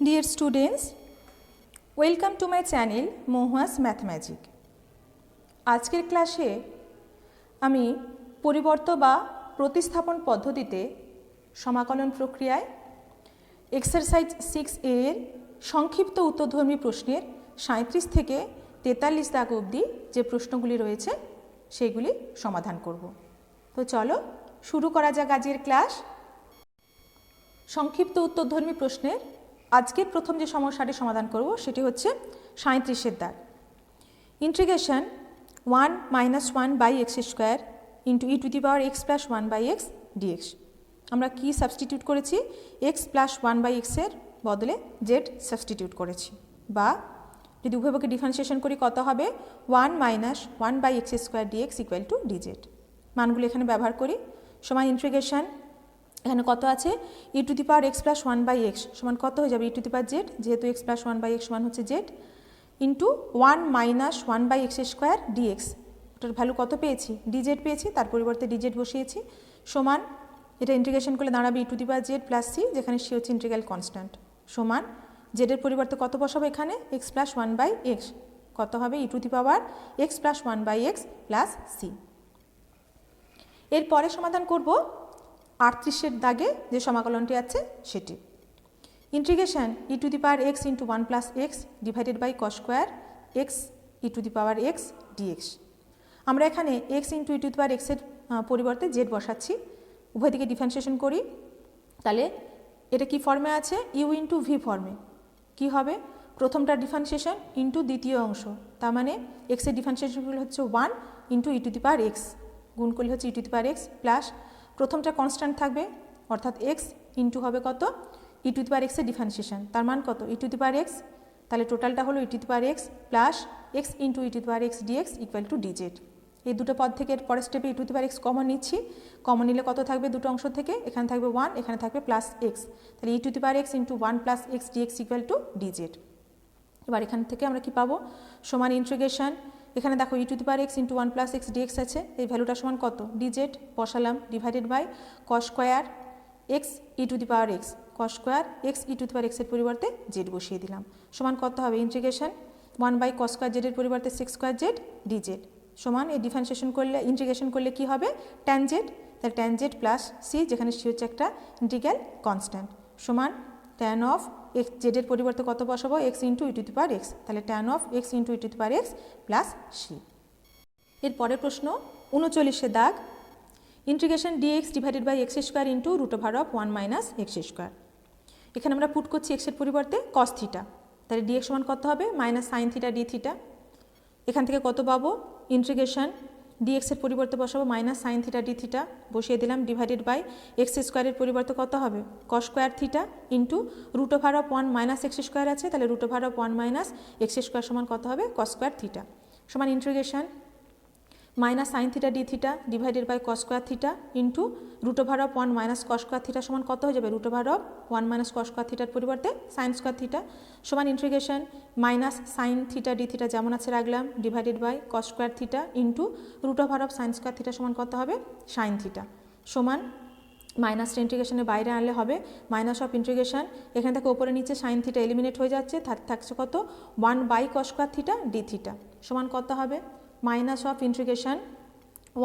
Dear students, welcome to my channel Mohua's Math Magic. আজকের ক্লাসে আমি পরিবর্ত বা প্রতিস্থাপন পদ্ধতিতে সমাকলন প্রক্রিয়ায় এক্সারসাইজ 6A এর সংক্ষিপ্ত উত্তরধর্মী প্রশ্নের 37 থেকে 43 দাগ অবধি যে প্রশ্নগুলি রয়েছে সেগুলি সমাধান করব। তো চলো শুরু করা যাক আজকের ক্লাস। সংক্ষিপ্ত উত্তরধর্মী প্রশ্নের আজকের প্রথম যে সমস্যাটি সমাধান করব সেটি হচ্ছে 37 দাগ। Integration 1 - 1 by x square into e to the power x plus 1 by x dx. আমরা কি সাবস্টিটিউট করেছি? এক্স প্লাস 1 বাই এক্সের বদলে জেড সাবস্টিটিউট করেছি। বা যদি উভয়পক্ষে ডিফারেন্সিয়েশন করি কত হবে? 1 - 1 by x square DX equal to DZ. মানগুলো এখানে ব্যবহার করি। সমান ইন্টিগ্রেশন এখানে কত আছে? E to the power x plus 1 by X সমান কত হয়ে যাবে? E to the power Z, যেহেতু এক্স প্লাস 1 বাই এক্স সমান হচ্ছে জেড, into 1 - 1 by x square DX. ওটার ভ্যালু কত পেয়েছি? ডিজেড পেয়েছি, তার পরিবর্তে ডিজেড বসিয়েছি। সমান এটা ইন্টিগ্রেশন করলে দাঁড়াবে e to the power Z plus C, যেখানে সি হচ্ছে ইন্টিগ্রাল কনস্ট্যান্ট। সমান জেডের পরিবর্তে কত বসাবো এখানে? X plus 1 by X. কত হবে? E to the power x plus 1 by X plus C. এরপরে সমাধান করব 38 দাগে যে সমাকলনটি আছে সেটি। Integration e to the power X into 1 plus X divided by cos square X e to the power X dx. আমরা এখানে X into e to the power এক্সের পরিবর্তে জেড বসাচ্ছি। উভয় দিকে ডিফারেন্সিয়েশন করি, তাহলে এটা কি ফর্মে আছে? ইউ ইন্টু ভি ফর্মে। কি হবে? প্রথমটা ডিফারেন্সিয়েশন ইন্টু দ্বিতীয় অংশ, তার মানে এক্সের ডিফারেন্সিয়েশনগুলো হচ্ছে 1 into e to the power X, গুণ করলে হচ্ছে e to the power x plus প্রথমটা কনস্ট্যান্ট থাকবে, অর্থাৎ এক্স ইন্টু হবে কত? ই টু দি পাওয়ার এক্সের ডিফারেন্সিয়েশন, তার মান কত? E to the power X. তাহলে টোটালটা হলো e to the power x plus X into e to the power X DX equal to DZ. এই দুটো পদ থেকে এর পরের স্টেপে e to the power X common নিচ্ছি। কমন নিলে কত থাকবে দুটো অংশ থেকে? এখানে থাকবে 1, এখানে থাকবে প্লাস এক্স। তাহলে e to the power X into 1 plus X DX equal to DZ. এবার এখান থেকে আমরা কি পাবো? সমান ইন্টিগ্রেশন এখানে দেখো e to the power X into 1 plus X DX আছে, এই ভ্যালুটা সমান কত? ডিজেড বসালাম, divided by cos square X e to the power X, cos square X e to the power এক্সের পরিবর্তে জেড বসিয়ে দিলাম। সমান কত হবে? ইন্টিগ্রেশন 1 বাই কস স্কোয়ার জেডের পরিবর্তে সেক্স স্কোয়ার জেড ডিজেড। সমান এই ডিফারেন্সিয়েশন করলে ইন্টিগ্রেশন করলে কি হবে? Tan Z. তাহলে ট্যান জেড প্লাস সি, যেখানে সি হচ্ছে একটা ইন্টিগ্রাল কনস্ট্যান্ট, সমান ট্যান অফ এক্স জেডের পরিবর্তে কত বসাবো? X into e to the power X, তাহলে tan of X into e to the power x plus C. এর পরের প্রশ্ন 39 দাগ। Integration dx divided by x square into root over of 1 minus x square. এখানে আমরা put করছি এক্সের পরিবর্তে কস থিটা, তাহলে ডিএক্স সমান কত হবে? Minus sine theta d theta. এখান থেকে কত পাবো? ইন্টিগ্রেশন ডিএক্সের পরিবর্তে বসাবো minus sine theta d theta, বসিয়ে দিলাম, ডিভাইডেড বাই এক্স স্কোয়ারের পরিবর্তে কত হবে? Cos square theta into root over of 1 minus x square আছে, তাহলে root over of 1 minus x square সমান কত হবে? Cos square theta. সমান integration minus sine theta d theta divided by cos square theta into root over of 1 minus cos square theta সমান কত হয়ে যাবে? Root over of 1 minus cos square থিটার পরিবর্তে সাইন স্কোয়ার থিটা। সমান integration minus sine theta d theta যেমন আছে রাখলাম, divided by cos square theta into root over of sine square theta সমান কত হবে? Sine theta. সমান মাইনাসটা ইন্টিগ্রেশনের বাইরে আনলে হবে মাইনাস অফ ইন্টিগ্রেশন, এখানে থেকে ওপরে নিচে সাইন থিটা এলিমিনেট হয়ে যাচ্ছে, থাকছে কত? 1 by cos square theta d theta. সমান কত হবে? Minus of integration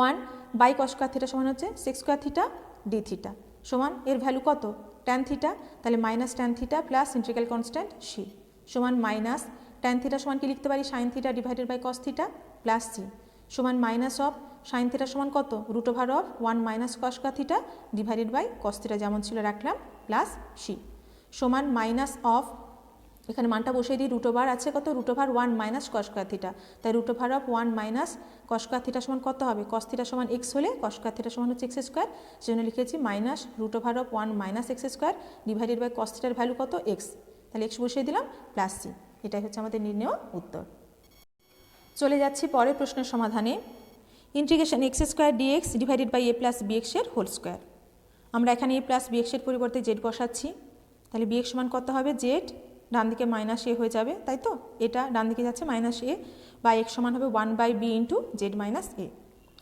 1 by cos square theta সমান হচ্ছে sec square theta d theta. সমান এর ভ্যালু কত? ট্যান থিটা, তাহলে minus tan theta plus integral constant C. সমান মাইনাস ট্যান থিটা সমান কি লিখতে পারি? Sine theta divided by cos theta plus C. সমান মাইনাস অফ সাইন থিটা সমান কত? Root over of 1 minus cos square theta divided by cos theta যেমন ছিল রাখলাম প্লাস সি। সমান মাইনাস অফ এখানে মানটা বসিয়ে দিই, রুট ওভার আছে কত? Root over 1 minus cos square theta, তাই root over of 1 minus cos square theta সমান কত হবে? কস থিটা সমান এক্স হলে কস স্কোয়ার থিটা সমান হচ্ছে এক্স স্কোয়ার, সেজন্য লিখেছি minus root over of 1 minus x square divided by cos থিটার ভ্যালু কত? এক্স, তাহলে এক্স বসিয়ে দিলাম প্লাস সি। এটাই হচ্ছে আমাদের নির্ণেয় উত্তর। চলে যাচ্ছি পরের প্রশ্নের সমাধানে। Integration x square dx divided by a plus b এক্সের হোল স্কোয়ার। আমরা এখানে এ প্লাস বি এক্সের পরিবর্তে জেড বসাচ্ছি, তাহলে বি এক্স সমান কত হবে? জেড, ডান দিকে মাইনাস এ হয়ে যাবে, তাই তো? এটা ডান দিকে যাচ্ছে মাইনাস এ, বা এক্স সমান হবে 1 by b into z minus a.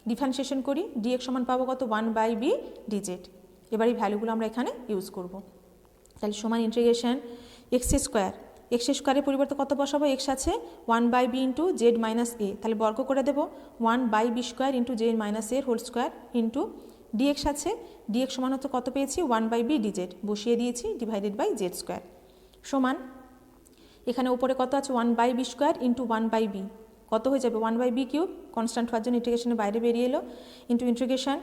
Differentiation করি, ডি এক্স সমান পাবো কত? 1 বাই বি ডিজেড। এবার এই ভ্যালুগুলো আমরা এখানে ইউজ করব। তাহলে সমান ইন্টিগ্রেশন এক্স স্কোয়ারের পরিবর্তে কত বসাবো, এক্স আছে 1/b ইন্টু জেড মাইনাস এ, তাহলে বর্গ করে দেবো 1/b square into z minus এর হোল স্কোয়ার ইন্টু ডিএক্স আছে, ডিএক্স সমান হচ্ছে কত পেয়েছি 1/b ডিজেড, বসিয়ে দিয়েছি ডিভাইডেড বাই জেড স্কোয়ার সমান এখানে উপরে কত আছে 1/b স্কোয়ার ইন্টু 1/b কত হয়ে যাবে 1/b কিউব, কনস্ট্যান্ট হওয়ার জন্য ইন্টিগ্রেশনের বাইরে বেরিয়ে এলো, ইন্টু ইন্টিগ্রেশন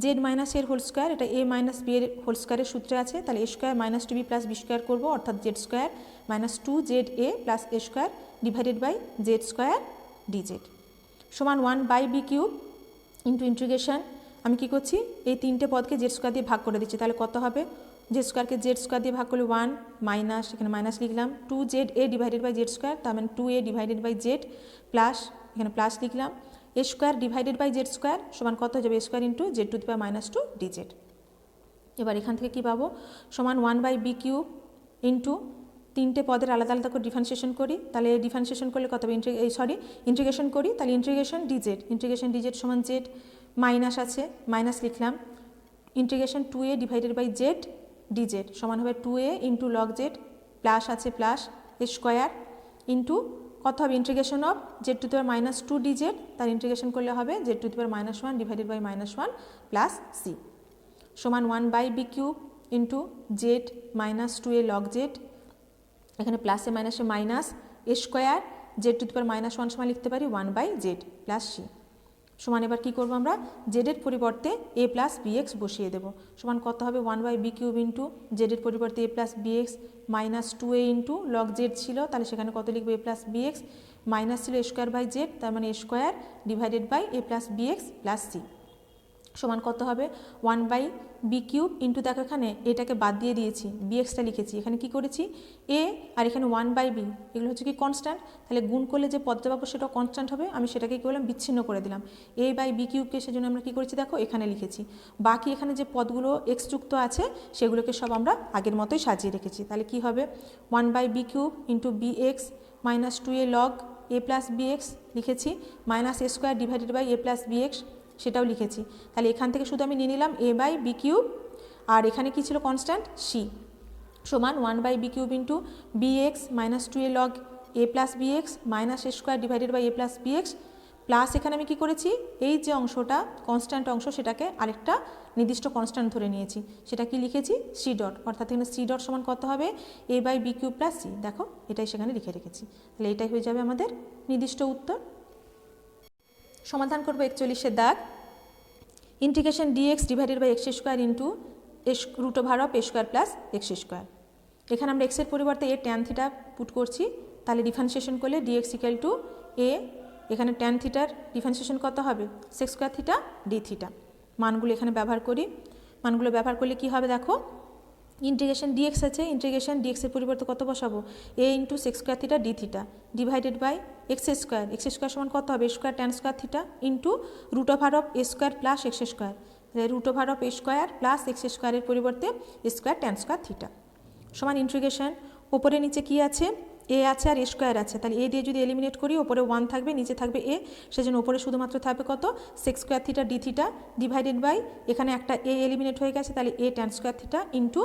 জেড মাইনাস এর হোল স্কোয়ার, এটা এ মাইনাস বি এর হোল স্কোয়ারের সূত্রে আছে, তাহলে a square minus 2b plus b square করবো, অর্থাৎ z square minus 2ZA plus a square divided by z square d z সমান 1/b কিউব ইন্টু ইন্টিগ্রেশন আমি কী করছি এই তিনটে পদকে জেড স্কোয়ার দিয়ে ভাগ করে দিচ্ছি, তাহলে কত হবে জেড স্কোয়ারকে জেড স্কোয়ার দিয়ে ভাগ করলে 1 মাইনাস এখানে মাইনাস লিখলাম 2ZA divided by z square, তার মানে 2a divided by z plus এখানে প্লাস লিখলাম a square divided by z square সমান কত হয়ে যাবে a square into z to the power minus 2 d z. এবার এখান থেকে কী পাবো সমান 1/b কিউব ইন্টু তিনটে পদের আলাদা আলাদা করে ডিফারেন্সিয়েশন করি, তাহলে ডিফারেন্সিয়েশন করলে কত হবে ইন্টিগ্রেশন করি, তাহলে ইন্টিগ্রেশন ডিজেড সমান জেড মাইনাস আছে মাইনাস লিখলাম integration 2a divided by z dz সমান হবে 2a into log z plus আছে প্লাস এ স্কোয়ার ইন্টু কত হবে integration of z to the power minus 2 dz, তার ইন্টিগ্রেশন করলে হবে z to the power minus 1 divided by minus 1 plus C সমান 1/b cube into z minus 2a log z এখানে প্লাসে মাইনাসে minus a square Z to the power minus 1 সমান লিখতে পারি 1/z প্লাস সি সমান এবার কী করবো আমরা জেডের পরিবর্তে এ প্লাস বিএক্স বসিয়ে দেবো সমান কত হবে 1/b কিউব ইন্টু জেডের পরিবর্তে a plus bx minus 2a into log z ছিল, তাহলে সেখানে কত লিখবো এ প্লাস বিএক্স মাইনাস ছিল এ স্কোয়ার বাই জেড, তার মানে a square divided by a plus bx plus C সমান কত হবে 1/b কিউব ইন্টু দেখো এখানে এটাকে বাদ দিয়ে দিয়েছি বিএক্সটা লিখেছি, এখানে কি করেছি এ আর এখানে 1/b এগুলো হচ্ছে কি কনস্ট্যান্ট, তাহলে গুণ করলে যে পদটা পাবো সেটাও কনস্ট্যান্ট হবে, আমি সেটাকে কী করলাম বিচ্ছিন্ন করে দিলাম a/b কিউবকে, সেজন্য আমরা কী করেছি দেখো এখানে লিখেছি, বাকি এখানে যে পদগুলো এক্স যুক্ত আছে সেগুলোকে সব আমরা আগের মতোই সাজিয়ে রেখেছি, তাহলে কি হবে 1/b cube into bx minus 2a log a plus b x লিখেছি minus a square divided by a plus b x সেটাও লিখেছি, তাহলে এখান থেকে শুধু আমি নিয়ে নিলাম a/b কিউব আর এখানে কি ছিল কনস্ট্যান্ট সি সমান 1/b cube into bx minus 2a log a plus bx minus a square divided by a plus bx plus এখানে আমি কি করেছি এই যে অংশটা কনস্ট্যান্ট অংশ সেটাকে আরেকটা নির্দিষ্ট কনস্ট্যান্ট ধরে নিয়েছি, সেটা কি লিখেছি সি ডট, অর্থাৎ এখানে সি ডট সমান কত হবে a/b কিউব প্লাস সি, দেখো এটাই সেখানে লিখে রেখেছি, তাহলে এটাই হয়ে যাবে আমাদের নির্দিষ্ট উত্তর। সমাধান করবো 41-এর দাগ integration dx divided by x square into root over of a square plus x square, এখানে আমরা এক্সের পরিবর্তে এ ট্যান থিটা পুট করছি, তাহলে ডিফারেন্সিয়েশন করলে ডিএক্স ইকুয়াল টু এ এখানে ট্যান থিটার ডিফারেন্সিয়েশন কত হবে sec square theta d theta, মানগুলো এখানে ব্যবহার করি, মানগুলো ব্যবহার করলে কি হবে দেখো ইন্টিগ্রেশন ডিএক্স আছে ইন্টিগ্রেশন ডিএক্সের পরিবর্তে কত বসাবো a into sec square theta d theta divided by x square সমান কত হবে square tan square theta into root over of a square plus x square, root over of a square plus x স্কোয়ারের পরিবর্তে square tan square theta সমান integration ওপরে নিচে কি আছে এ আছে আর এ স্কোয়ার আছে, তাহলে এ দিয়ে যদি এলিমিনেট করি ওপরে 1 থাকবে নিচে থাকবে এ, সেজন্য ওপরে শুধুমাত্র থাকবে কত sec square theta d theta divided by এখানে একটা এ এলিমিনেট হয়ে গেছে, তাহলে a tan square theta into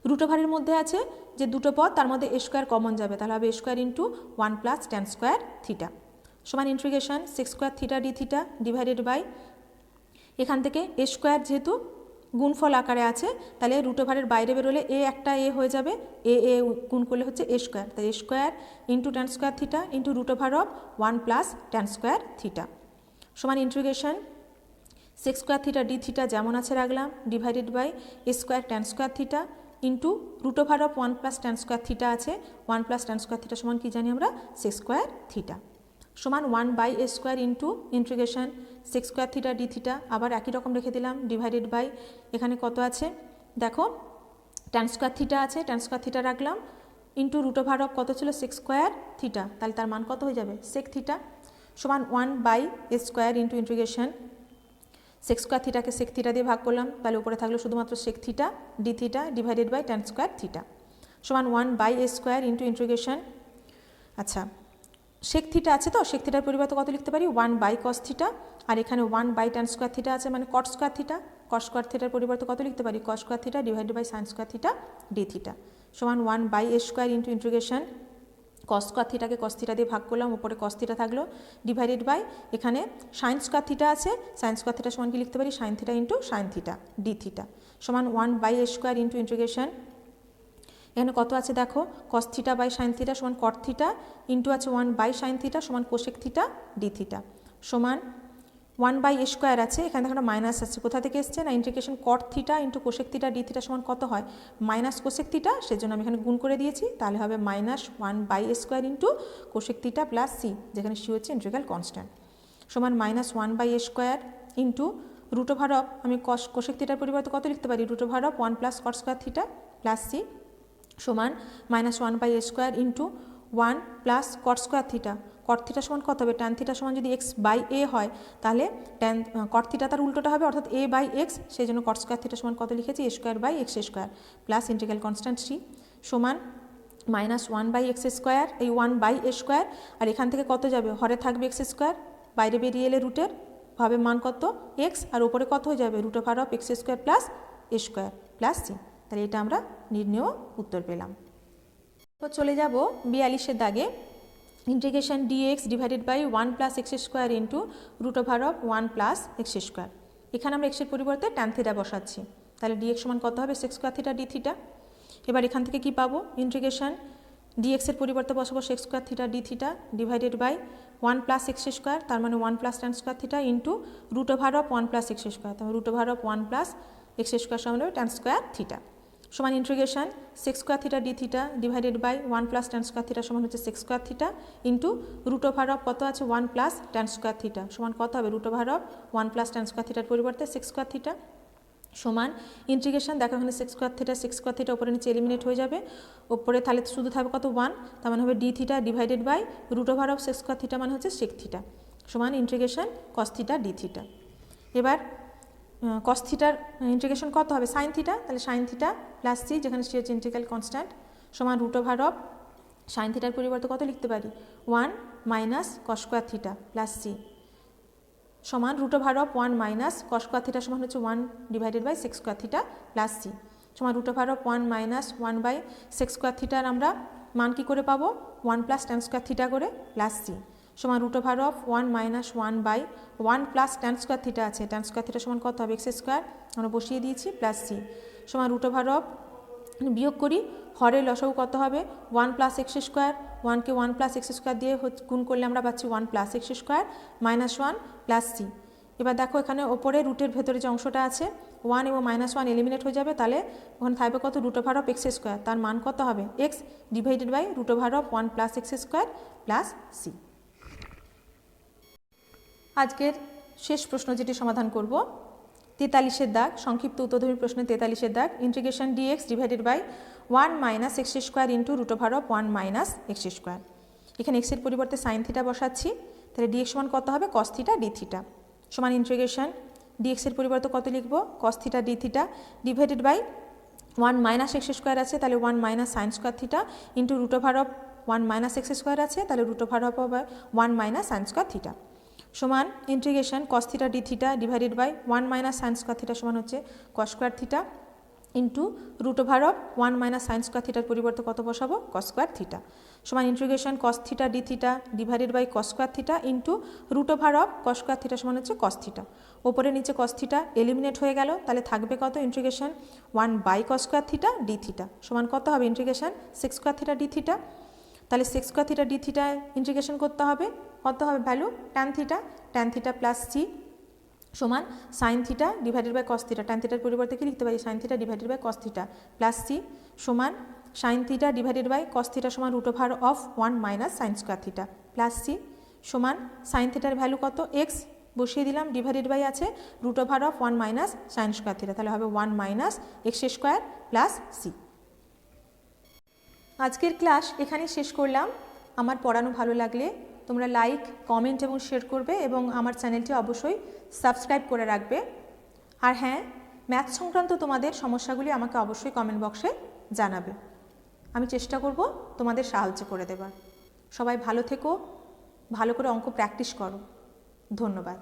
root ওভারের মধ্যে আছে যে দুটো পদ তার মধ্যে এ স্কোয়ার কমন যাবে, তাহলে হবে a square into 1 plus tan square theta সমান integration sec square theta d theta divided by এখান থেকে এ স্কোয়ার যেহেতু গুণফল আকারে আছে তাহলে রুট ওভারের বাইরে বেরোলে এ একটা এ হয়ে যাবে এ এ গুণ করলে হচ্ছে এ স্কোয়ার, তাই a square into tan square theta into root over of 1 plus tan square theta সমান integration sec square theta d theta যেমন আছে রাখলাম divided by a square tan square theta into root over of 1 plus tan square theta আছে 1 plus tan square theta সমান কি জানি আমরা সেক square theta সমান 1/a square into integration sec square theta d theta আবার একই রকম রেখে দিলাম ডিভাইডেড বাই এখানে কত আছে দেখো ট্যান স্কোয়ার থিটা আছে ট্যান স্কোয়ার থিটা রাখলাম ইন্টু রুট ওভার অফ কত ছিল সেক স্কোয়ার থিটা, তাহলে তার মান কত হয়ে যাবে সেক থিটা সমান 1/a square into integration sec square থিটাকে সেক থিটা দিয়ে ভাগ করলাম, তাহলে উপরে থাকলো শুধুমাত্র sec theta d theta divided by tan square theta সমান 1/a স্কোয়ার ইন্টু ইন্টিগ্রেশন আচ্ছা সেক থিটা আছে তো সেক থিটার পরিবর্তে কত লিখতে পারি 1/cos থিটা আর এখানে 1/tan স্কোয়ার থিটা আছে মানে cot square theta, cos square থিটার পরিবর্তে কত লিখতে পারি cos square theta divided by sin square theta d theta সমান 1/a² into integration cos square থিটাকে কস থিটা দিয়ে ভাগ করলাম, উপরে কস থিটা থাকলো, ডিভাইডেড বাই এখানে সাইন স্কোয়ার থিটা আছে, সাইন স্কোয়ার থিটা সমান কি লিখতে পারি, sine theta into sine theta d theta সমান 1/a² ইন্টু ইন্টিগ্রেশন এখানে কত আছে দেখো, cos theta by sine theta সমান কট থিটা ইন্টু আছে 1/সাইন থিটা সমান কোসেক থিটা ডি থিটা সমান 1/a² আছে, এখানে দেখো মাইনাস আছে, কোথা থেকে এসছে না ইন্টিগ্রেশন কট theta into cosec theta d theta সমান কত হয়, মাইনাস কোসেক থিটা, সেজন্য আমি এখানে গুণ করে দিয়েছি, তাহলে হবে -1/a² into cosec theta plus C, যেখানে সি হচ্ছে ইন্টিগ্রাল কনস্ট্যান্ট সমান -1/a² into root over of, আমি কোসেক থিটার পরিবর্তে কত লিখতে পারি, root over of 1 + cot square theta plus C সমান -1/a² into 1 + cot square theta, cot theta সমান কত হবে, ট্যান থিটা সমান যদি x/a হয় তাহলে কট থিটা তার উল্টোটা হবে অর্থাৎ a/x, সেই জন্য কট স্কোয়ার থিটা সমান কত লিখেছি a²/x² plus integral constant C সমান -1/x², এই 1/a², আর এখান থেকে কত যাবে, হরে থাকবে x², বাইরে বেরিয়ে এলে রুটের হবে মান কত x, আর উপরে কত হয়ে যাবে root over of x² plus a² plus C, তাহলে এটা আমরা নির্ণেয় উত্তর পেলাম। তো চলে যাব 42-এর দাগে, integration dx divided by 1 + x² into root over of 1 + x², এখানে আমরা এক্সের পরিবর্তে ট্যান থিটা বসাচ্ছি, তাহলে dx সমান কত হবে sec² থিটা ডি থিটা। এবার এখান থেকে কি পাবো, ইন্টিগ্রেশন dx এর পরিবর্তে বসাবো sec² theta d theta divided by 1 + x², তার মানে 1 + tan square theta into root over of 1 + x², তাহলে রুট ওভার অফ 1 + x² সমান হবে tan স্কোয়ার থিটা সমান integration sec² theta d theta divided by 1 + tan square theta সমান হচ্ছে sec² theta into root over of কত আছে 1 + tan square theta সমান কত হবে, root over of 1 + tan square থিটার পরিবর্তে sec² থিটা সমান ইন্টিগ্রেশন, দেখো এখানে sec² থিটা উপরে নিচে এলিমিনেট হয়ে যাবে, উপরে তাহলে শুধু থাকবে কত 1, তার মানে হবে d theta divided by root over of sec² theta মানে হচ্ছে sec থিটা সমান integration cos theta d theta. এবার cos থিটার ইন্টিগ্রেশন কত হবে সাইন থিটা, তাহলে সাইন থিটা প্লাস সি, যেখানে সি হচ্ছে ইন্টিগ্রাল কনস্ট্যান্ট সমান রুট ওভার অফ সাইন থিটার পরিবর্তে কত লিখতে পারি 1 - cos square theta plus C সমান root over of 1 - cos square theta সমান হচ্ছে 1 divided by sec² theta plus C সমান রুট ওভার অফ 1 - 1/sec² থিটার আমরা মান কী করে পাবো 1 + tan স্কোয়ার থিটা করে প্লাস সি সমান root over of 1 - 1/1 + tan square theta আছে, tan স্কোয়ার থিটা সমান কত হবে x² আমরা বসিয়ে দিয়েছি প্লাস সি সমান রুট ওভার অফ, বিয়োগ করি, হরের লসাগু কত হবে 1 + x², 1কে 1 + x² দিয়ে গুণ করলে আমরা পাচ্ছি 1 + x² - 1 প্লাস সি। এবার দেখো এখানে ওপরে রুটের ভেতরে যে অংশটা আছে 1 এবং -1 এলিমিনেট হয়ে যাবে, তাহলে ওখানে থাকবে কত রুট ওভার অফ x², তার মান কত হবে x divided by root over of 1 + x² plus C. আজকের শেষ প্রশ্ন যেটি সমাধান করব 43-এর দাগ, সংক্ষিপ্ত উত্তরধর্মী প্রশ্নে 43-এর দাগ, integration dx divided by 1 - x² into root over of 1 - x², এখানে x এর পরিবর্তে সাইন থিটা বসাচ্ছি, তাহলে dx সমান কত হবে cos থিটা ডি থিটা সমান ইন্টিগ্রেশন dx এর পরিবর্তে কত লিখব cos theta d theta divided by 1 - x² আছে, তাহলে 1 - sin square theta into root over of 1 - x² আছে, তাহলে root over of 1 - sin square theta সমান integration cos theta d theta divided by 1 - sin square theta সমান হচ্ছে cos square theta into root over of 1 - sin square থিটার পরিবর্তে কত বসাবো cos square theta সমান integration cos theta d theta divided by cos square theta into root over of cos square theta সমান হচ্ছে cos theta, ওপরে নিচে cos theta eliminate হয়ে গেল, তাহলে থাকবে কত integration 1/cos square theta d theta সমান কত হবে integration sec² theta d theta, তাহলে sec² theta d theta integration করতে হবে, কত হবে value tan theta plus C সমান sine theta divided by cos theta, tan থিটার পরিবর্তে কি লিখতে পারি sine theta divided by cos theta plus C সমান sine theta divided by cos theta সমান root over of 1 - sin square theta plus C সমান sine থিটার ভ্যালু কত x বসিয়ে দিলাম, ডিভাইডেড বাই আছে root over of 1 - sin square theta, তাহলে হবে 1 - x² প্লাস সি। আজকের ক্লাস এখানেই শেষ করলাম। আমার পড়ানো ভালো লাগলে তোমরা লাইক, কমেন্ট এবং শেয়ার করবে এবং আমার চ্যানেলটি অবশ্যই সাবস্ক্রাইব করে রাখবে। আর হ্যাঁ, ম্যাথ সংক্রান্ত তোমাদের সমস্যাগুলি আমাকে অবশ্যই কমেন্ট বক্সে জানাবে, আমি চেষ্টা করব তোমাদের সাহায্য করে দেবার। সবাই ভালো থেকো, ভালো করে অঙ্ক প্র্যাকটিস করো। ধন্যবাদ।